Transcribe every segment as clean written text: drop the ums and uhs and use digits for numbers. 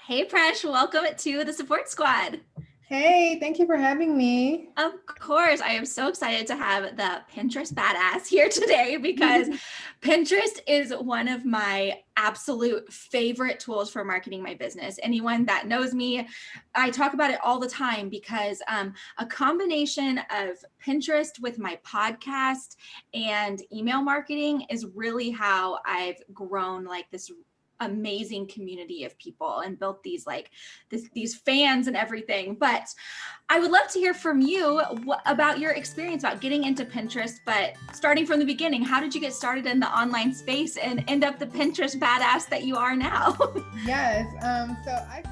Hey, Presh, welcome to the support squad. Hey, thank you for having me. Of course, I am so excited to have the Pinterest badass here today because Pinterest is one of my absolute favorite tools for marketing my business. Anyone that knows me, I talk about it all the time because a combination of Pinterest with my podcast and email marketing is really how I've grown like this amazing community of people and built these fans and everything. But I would love to hear from you about your experience about getting into Pinterest, but starting from the beginning. How did you get started in the online space and end up the Pinterest badass that you are now? Yes. So I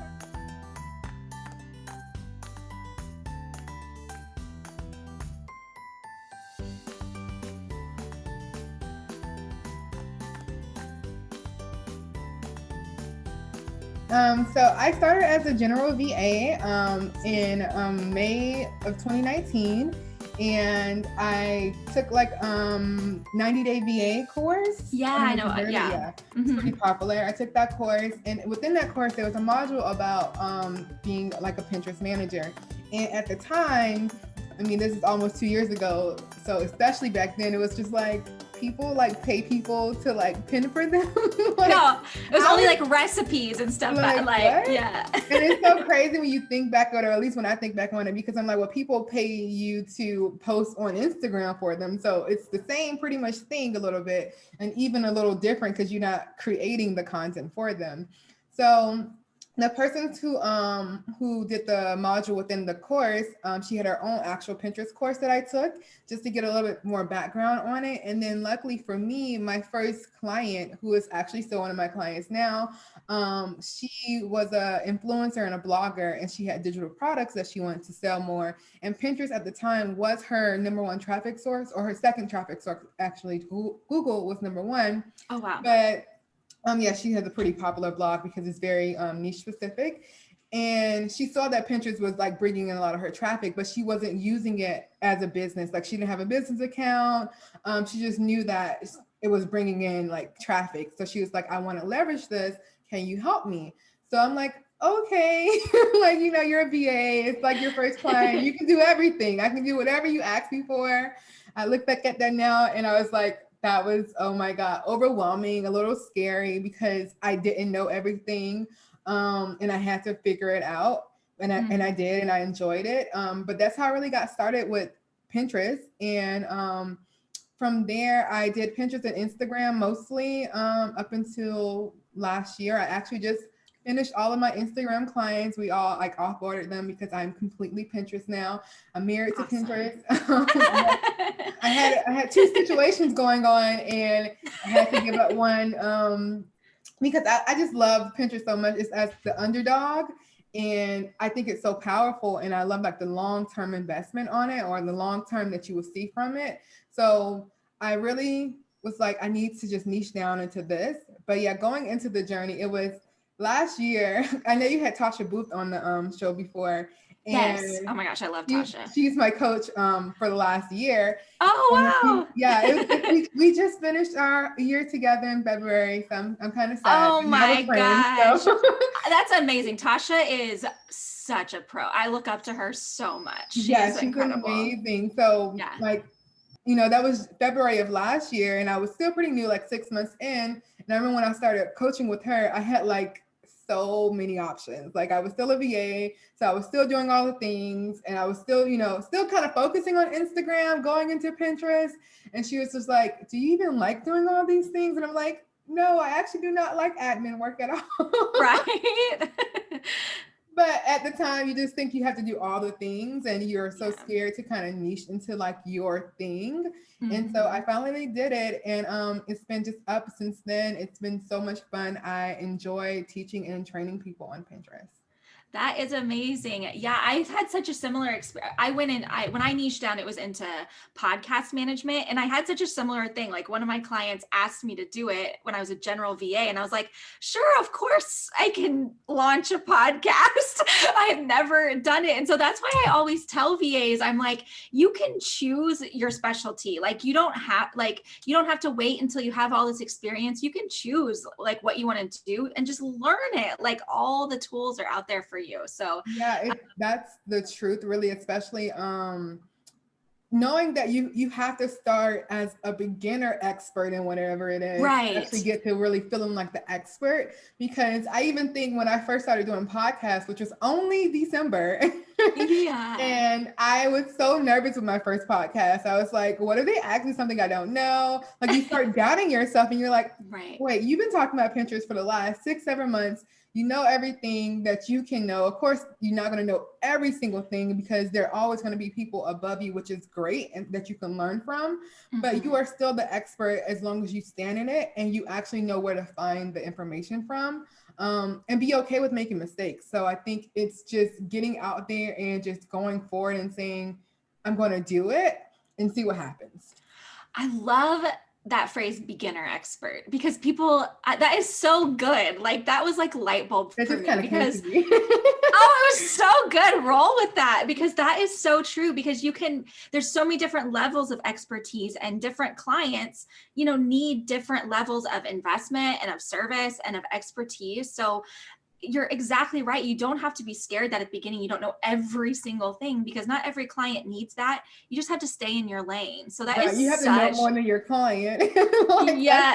I started as a general VA in May of 2019, and I took like 90-day VA course. Yeah, I know. Yeah. It's pretty popular. I took that course, and within that course, there was a module about being like a Pinterest manager. And at the time, I mean, this is almost 2 years ago, so especially back then, it was just like people like pay people to like pin for them. Like, no, it was only like recipes and stuff. What? Yeah. And it's so crazy when you think back on it, or at least when I think back on it, because I'm like, well, people pay you to post on Instagram for them. So it's the same pretty much thing a little bit, and even a little different because you're not creating the content for them. So the person who did the module within the course, she had her own actual Pinterest course that I took just to get a little bit more background on it. And then luckily for me, my first client, who is actually still one of my clients now, she was a influencer and a blogger, and she had digital products that she wanted to sell more. And Pinterest at the time was her number one traffic source, or her second traffic source. Actually, Google was number one. Oh, wow. But yeah, she has a pretty popular blog because it's very niche specific. And she saw that Pinterest was like bringing in a lot of her traffic, but she wasn't using it as a business. Like she didn't have a business account. She just knew that it was bringing in like traffic. So she was like, I want to leverage this. Can you help me? So I'm like, okay, like, you know, you're a VA. It's like your first client. You can do everything. I can do whatever you ask me for. I look back at that now and I was like, that was, oh my God, overwhelming, a little scary because I didn't know everything, and I had to figure it out. And I did, and I enjoyed it. But that's how I really got started with Pinterest. And from there, I did Pinterest and Instagram mostly up until last year. I actually just finished all of my Instagram clients. We all like offboarded them because I'm completely Pinterest now. I'm married to Pinterest. I had two situations going on, and I had to give up one because I just love Pinterest so much. It's as the underdog, and I think it's so powerful, and I love like the long-term investment on it, or the long-term that you will see from it. So I really was like, I need to just niche down into this. But yeah, going into the journey, it was last year. I know you had Tasha Booth on the show before. And yes. Oh my gosh, I love Tasha. She's my coach for the last year. Oh, wow. We just finished our year together in February. So I'm kind of sad. Oh my gosh. That's amazing. Tasha is such a pro. I look up to her so much. She's incredible. Amazing. So like, you know, that was February of last year, and I was still pretty new, like 6 months in. And I remember when I started coaching with her, I had like so many options. Like I was still a VA, so I was still doing all the things, and I was still, you know, still kind of focusing on Instagram, going into Pinterest. And she was just like, do you even like doing all these things? And I'm like, no, I actually do not like admin work at all. Right. But at the time, you just think you have to do all the things, and you're so scared to kind of niche into like your thing. And so I finally did it, and it's been just up since then. It's been so much fun. I enjoy teaching and training people on Pinterest. That is amazing. Yeah, I had such a similar experience. When I niched down, it was into podcast management. And I had such a similar thing. Like one of my clients asked me to do it when I was a general VA. And I was like, sure, of course I can launch a podcast. I have never done it. And so that's why I always tell VAs, I'm like, you can choose your specialty. Like you don't have to wait until you have all this experience. You can choose like what you want to do and just learn it. Like all the tools are out there for you. So Yeah, that's the truth, really, especially knowing that you have to start as a beginner expert in whatever it is, right. to actually get to really feeling like the expert. Because I even think when I first started doing podcasts, which was only December, yeah, and I was so nervous with my first podcast. I was like, what if they ask me something I don't know? Like you start doubting yourself and you're like, right. wait, you've been talking about Pinterest for the last 6-7 months. You know everything that you can know. Of course, you're not going to know every single thing because there are always going to be people above you, which is great and that you can learn from. But you are still the expert as long as you stand in it and you actually know where to find the information from, and be okay with making mistakes. So I think it's just getting out there and just going forward and saying, I'm going to do it and see what happens. I love that phrase beginner expert because people, that is so good. Like that was like light bulb for me because oh, it was so good. Roll with that because that is so true because there's so many different levels of expertise and different clients, need different levels of investment and of service and of expertise. So you're exactly right. You don't have to be scared that at the beginning you don't know every single thing because not every client needs that. You just have to stay in your lane. So that is you have to know more than your client. Yeah,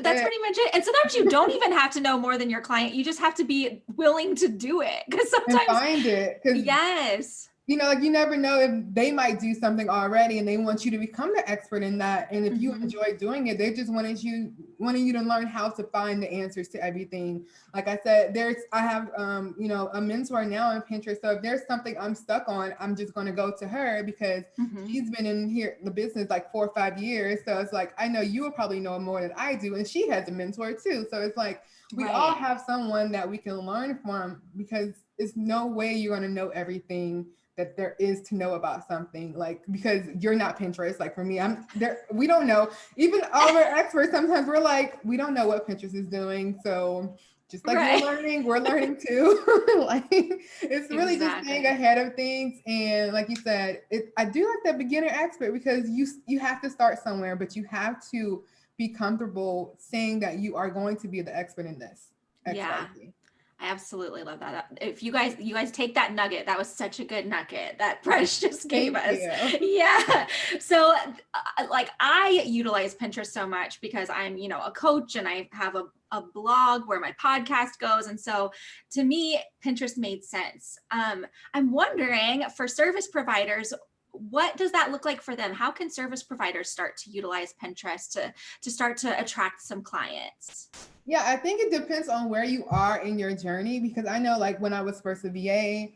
that's pretty much it. And sometimes you don't even have to know more than your client. You just have to be willing to do it because sometimes and find it. Yes. Like you never know if they might do something already and they want you to become the expert in that. And if you enjoy doing it, they just wanting you to learn how to find the answers to everything. Like I said, I have, a mentor now on Pinterest. So if there's something I'm stuck on, I'm just going to go to her because she's been in the business like 4 or 5 years. So it's like, I know you will probably know more than I do. And she has a mentor too. So it's like, we all have someone that we can learn from because it's no way you're going to know everything that there is to know about something, like because you're not Pinterest. Like for me, I'm there. We don't know. Even all our experts, sometimes we're like, we don't know what Pinterest is doing. So just like we're learning too. Like it's really just staying ahead of things. And like you said, I do like that beginner expert because you have to start somewhere, but you have to be comfortable saying that you are going to be the expert in this. Yeah. I absolutely love that. If you guys take that nugget, that was such a good nugget that Presh just gave us. Yeah. So like I utilize Pinterest so much because I'm, a coach and I have a blog where my podcast goes. And so to me, Pinterest made sense. I'm wondering for service providers, what does that look like for them? How can service providers start to utilize Pinterest to start to attract some clients? Yeah, I think it depends on where you are in your journey because I know like when I was first a VA,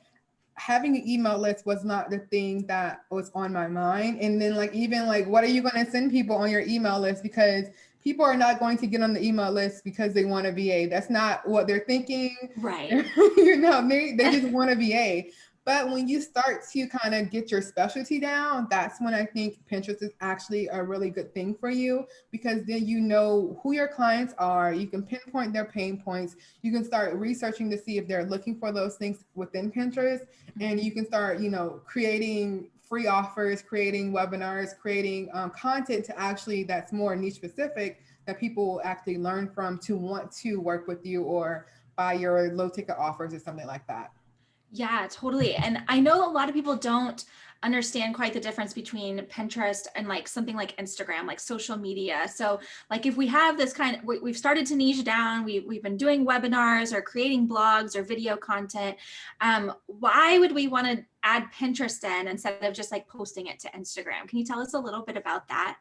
having an email list was not the thing that was on my mind. And then even what are you going to send people on your email list? Because people are not going to get on the email list because they want a VA. That's not what they're thinking. Right. They just want a VA. But when you start to kind of get your specialty down, that's when I think Pinterest is actually a really good thing for you because then you know who your clients are. You can pinpoint their pain points. You can start researching to see if they're looking for those things within Pinterest. And you can start, creating free offers, creating webinars, creating content that's more niche specific that people will actually learn from to want to work with you or buy your low ticket offers or something like that. Yeah, totally. And I know a lot of people don't understand quite the difference between Pinterest and something like Instagram, like social media. So if we have this we've started to niche down, we've been doing webinars or creating blogs or video content. Why would we want to add Pinterest in instead of just posting it to Instagram? Can you tell us a little bit about that?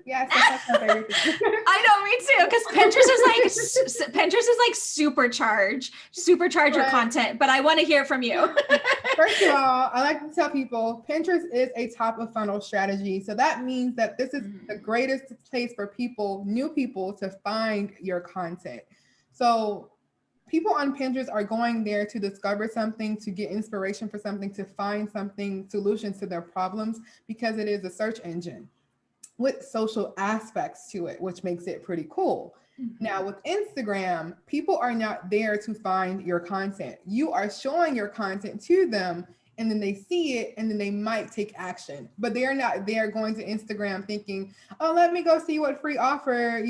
Yes, that's my favorite thing. I know, me too. Because Pinterest is supercharge your content. But I want to hear from you. First of all, I like to tell people Pinterest is a top of funnel strategy. So that means that this is the greatest place for new people to find your content. So people on Pinterest are going there to discover something, to get inspiration for something, to find something, solutions to their problems, because it is a search engine with social aspects to it, which makes it pretty cool. Now with Instagram, people are not there to find your content. You are showing your content to them, and then they see it, and then they might take action, but they are not there going to Instagram thinking, oh, let me go see what free offer,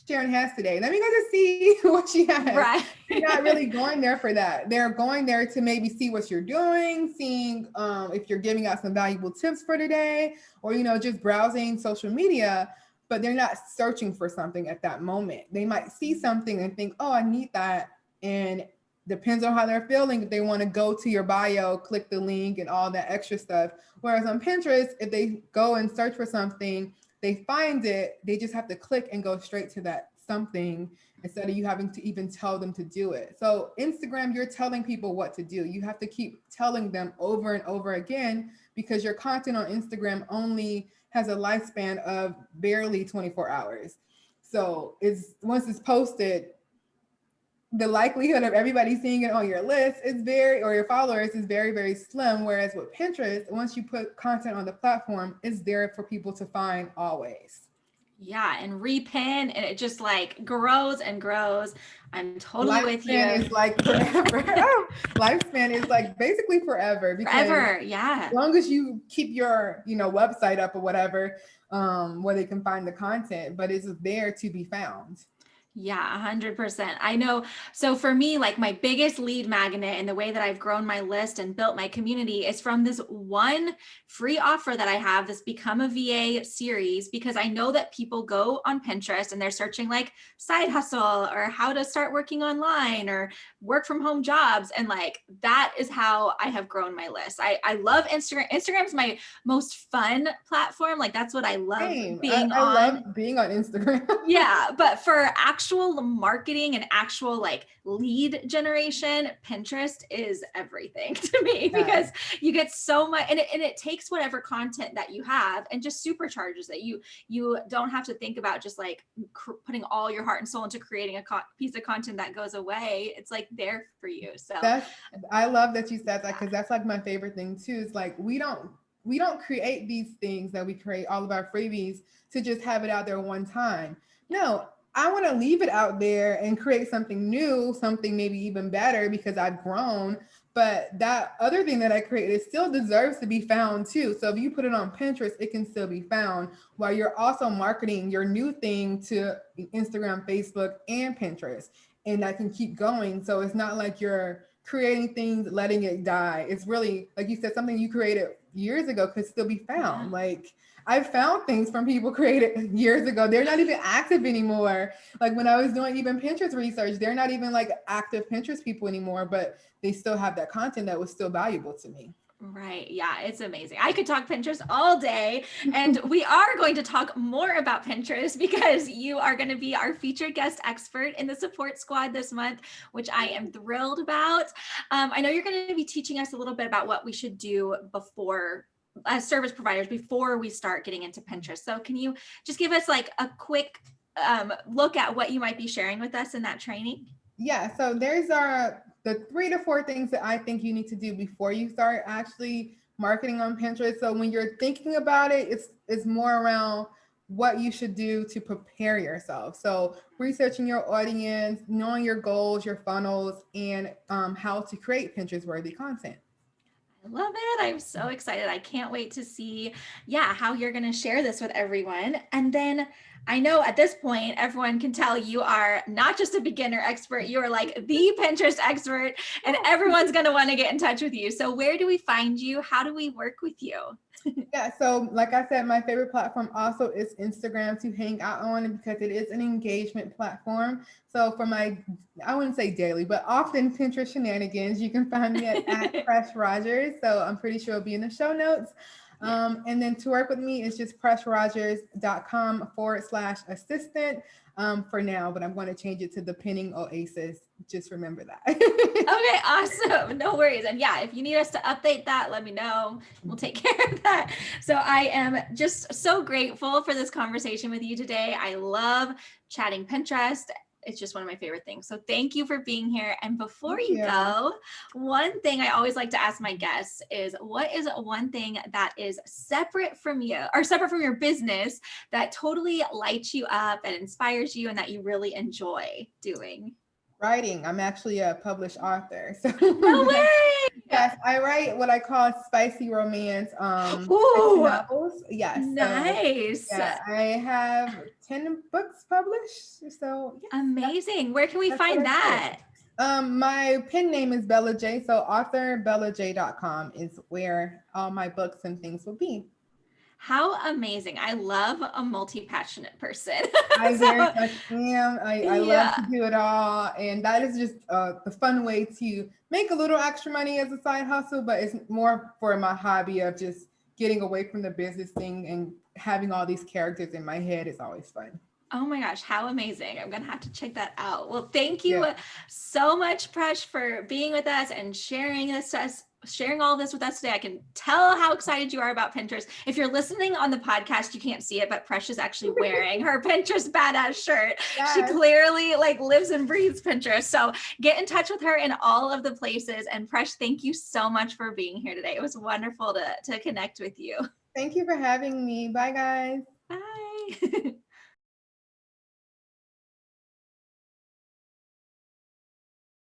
Sharon has today. Let me go to see what she has. Right. They're not really going there for that. They're going there to maybe see what you're doing, seeing if you're giving out some valuable tips for today, or, just browsing social media, but they're not searching for something at that moment. They might see something and think, oh, I need that. And depends on how they're feeling, if they want to go to your bio, click the link and all that extra stuff. Whereas on Pinterest, if they go and search for something, they find it, they just have to click and go straight to that something instead of you having to even tell them to do it. So Instagram, you're telling people what to do. You have to keep telling them over and over again, because your content on Instagram only has a lifespan of barely 24 hours. So once it's posted, the likelihood of everybody seeing it on your list or your followers is very, very slim. Whereas with Pinterest, once you put content on the platform, it's there for people to find always. Yeah, and repin, and it just like grows and grows. I'm totally with you. Lifespan is like forever. Lifespan is like basically forever. Forever, yeah. As long as you keep your, website up or whatever, where they can find the content, but it's there to be found. Yeah, 100%. I know. So for me, like my biggest lead magnet and the way that I've grown my list and built my community is from this one free offer that I have, this Become a VA series, because I know that people go on Pinterest and they're searching like side hustle or how to start working online or work from home jobs. And like, that is how I have grown my list. I love Instagram. Instagram's my most fun platform. Like that's what I love being on. I love being on Instagram. Yeah. But for actual marketing and actual like lead generation, Pinterest is everything to me, because you get so much, and it takes whatever content that you have and just supercharges it. You don't have to think about just like putting all your heart and soul into creating a piece of content that goes away. It's like there for you. So I love that you said that, because that's like my favorite thing too. Is like we don't create these things that we create, all of our freebies, to just have it out there one time. No, I want to leave it out there and create something new, something maybe even better, because I've grown. But that other thing that I created still deserves to be found too. So if you put it on Pinterest, it can still be found, while you're also marketing your new thing to Instagram, Facebook, and Pinterest. And that can keep going. So it's not like you're creating things, letting it die. It's really, like you said, something you created years ago could still be found. Yeah. Like I've found things from people created years ago. They're not even active anymore. Like when I was doing even Pinterest research, they're not even like active Pinterest people anymore, but they still have that content that was still valuable to me. Right. Yeah, it's amazing. I could talk Pinterest all day, and we are going to talk more about Pinterest because you are going to be our featured guest expert in the support squad this month, which I am thrilled about. I know you're going to be teaching us a little bit about what we should do before as service providers before we start getting into Pinterest. So can you just give us like a quick look at what you might be sharing with us in that training? Yeah. So there's the 3 to 4 things that I think you need to do before you start actually marketing on Pinterest. So when you're thinking about it, it's more around what you should do to prepare yourself. So researching your audience, knowing your goals, your funnels, and how to create Pinterest worthy content. I love it. I'm so excited. I can't wait to see, how you're going to share this with everyone. And then I know at this point, everyone can tell you are not just a beginner expert, you are like the Pinterest expert, and everyone's going to want to get in touch with you. So where do we find you? How do we work with you? Yeah, so like I said, my favorite platform also is Instagram to hang out on, because it is an engagement platform. So for my, I wouldn't say daily, but often Pinterest shenanigans, you can find me at Fresh Rogers. So I'm pretty sure it'll be in the show notes. And then to work with me is just preshrogers.com/assistant for now, but I'm going to change it to the Pinning Oasis. Just remember that. Okay, awesome. No worries. And if you need us to update that, let me know. We'll take care of that. So I am just so grateful for this conversation with you today. I love chatting Pinterest. it's just one of my favorite things. So thank you for being here. And before Thank you you. go, one thing I always like to ask my guests is, what is one thing that is separate from you or separate from your business that totally lights you up and inspires you and that you really enjoy doing? Writing. I'm actually a published author. So No way. yes, I write what I call spicy romance fiction Ooh, novels. Yes. So nice. yeah, I have 10 books published. So yes, Amazing. Where can we that's what find I do. that? My pen name is Bella J. So authorbellaj.com is where all my books and things will be. How amazing. I love a multi-passionate person. I very So, much am. I love yeah. to do it all. And that is just the fun way to make a little extra money as a side hustle, but it's more for my hobby of just getting away from the business thing and having all these characters in my head is always fun. Oh my gosh, how amazing. I'm going to have to check that out. Well, thank Yeah. you so much, Presh, for being with us and sharing all this with us today. I can tell how excited you are about Pinterest. If you're listening on the podcast, you can't see it, but Presh is actually wearing her Pinterest badass shirt. Yes. She clearly like lives and breathes Pinterest. So get in touch with her in all of the places. And Presh, thank you so much for being here today. It was wonderful to connect with you. Thank you for having me. Bye, guys. Bye.